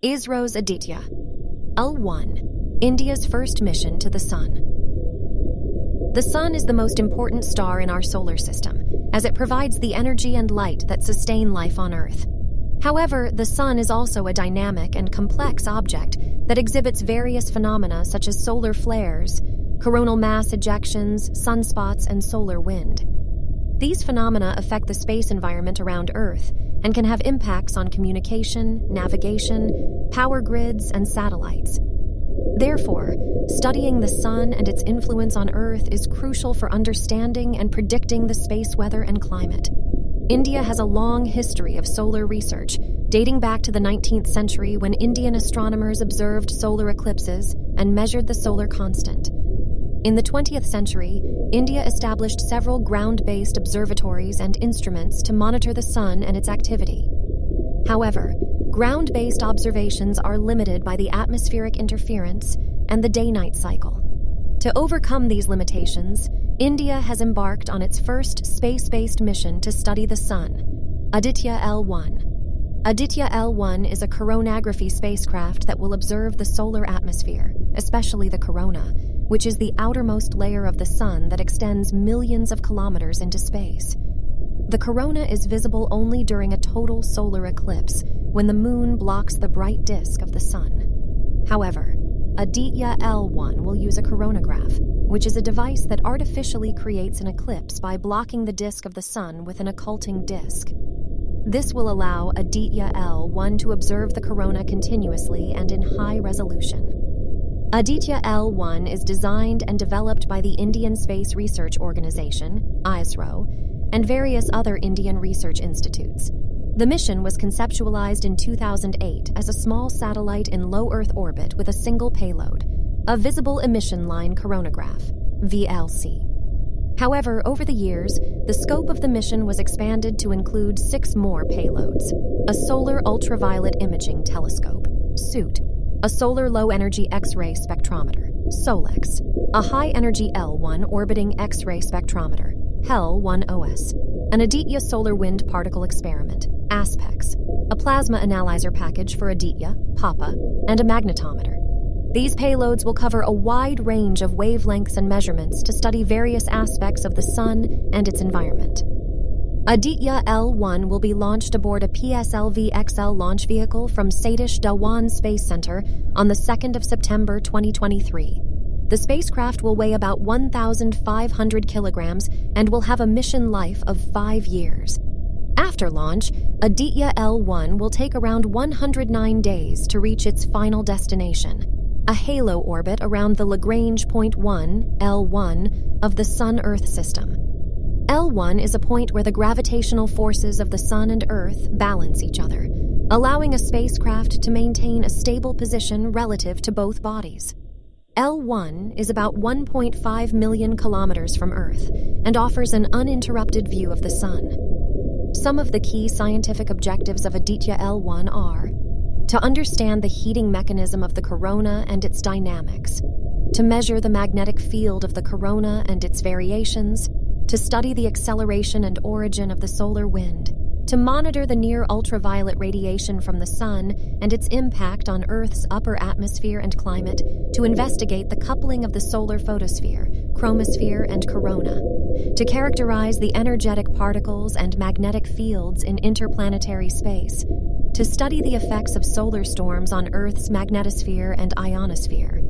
ISRO's Aditya-L1, India's first mission to the Sun. The Sun is the most important star in our solar system, as it provides the energy and light that sustain life on Earth. However, the Sun is also a dynamic and complex object that exhibits various phenomena such as solar flares, coronal mass ejections, sunspots, and solar wind. These phenomena affect the space environment around Earth and can have impacts on communication, navigation, power grids, and satellites. Therefore, studying the Sun and its influence on Earth is crucial for understanding and predicting the space weather and climate. India has a long history of solar research, dating back to the 19th century when Indian astronomers observed solar eclipses and measured the solar constant. In the 20th century, India established several ground-based observatories and instruments to monitor the Sun and its activity. However, ground-based observations are limited by the atmospheric interference and the day-night cycle. To overcome these limitations, India has embarked on its first space-based mission to study the Sun, Aditya-L1. Aditya-L1 is a coronagraphy spacecraft that will observe the solar atmosphere, especially the corona, which is the outermost layer of the Sun that extends millions of kilometers into space. The corona is visible only during a total solar eclipse, when the Moon blocks the bright disk of the Sun. However, Aditya-L1 will use a coronagraph, which is a device that artificially creates an eclipse by blocking the disk of the Sun with an occulting disk. This will allow Aditya-L1 to observe the corona continuously and in high resolution. Aditya-L1 is designed and developed by the Indian Space Research Organization, ISRO, and various other Indian research institutes. The mission was conceptualized in 2008 as a small satellite in low Earth orbit with a single payload, a visible emission line coronagraph, VLC. However, over the years, the scope of the mission was expanded to include 6 more payloads: a solar ultraviolet imaging telescope, SUIT, a solar low-energy X-ray spectrometer, SOLEX, a high-energy L1 orbiting X-ray spectrometer, HEL-1OS, an Aditya solar wind particle experiment, ASPEX, a plasma analyzer package for Aditya, PAPA, and a magnetometer. These payloads will cover a wide range of wavelengths and measurements to study various aspects of the Sun and its environment. Aditya-L1 will be launched aboard a PSLV-XL launch vehicle from Satish Dhawan Space Center on the 2nd of September 2023. The spacecraft will weigh about 1,500 kilograms and will have a mission life of 5 years. After launch, Aditya-L1 will take around 109 days to reach its final destination, a halo orbit around the Lagrange point 1, L1, of the Sun-Earth system. L1 is a point where the gravitational forces of the Sun and Earth balance each other, allowing a spacecraft to maintain a stable position relative to both bodies. L1 is about 1.5 million kilometers from Earth and offers an uninterrupted view of the Sun. Some of the key scientific objectives of Aditya-L1 are to understand the heating mechanism of the corona and its dynamics, to measure the magnetic field of the corona and its variations, to study the acceleration and origin of the solar wind, to monitor the near-ultraviolet radiation from the Sun and its impact on Earth's upper atmosphere and climate, to investigate the coupling of the solar photosphere, chromosphere, and corona, to characterize the energetic particles and magnetic fields in interplanetary space, to study the effects of solar storms on Earth's magnetosphere and ionosphere,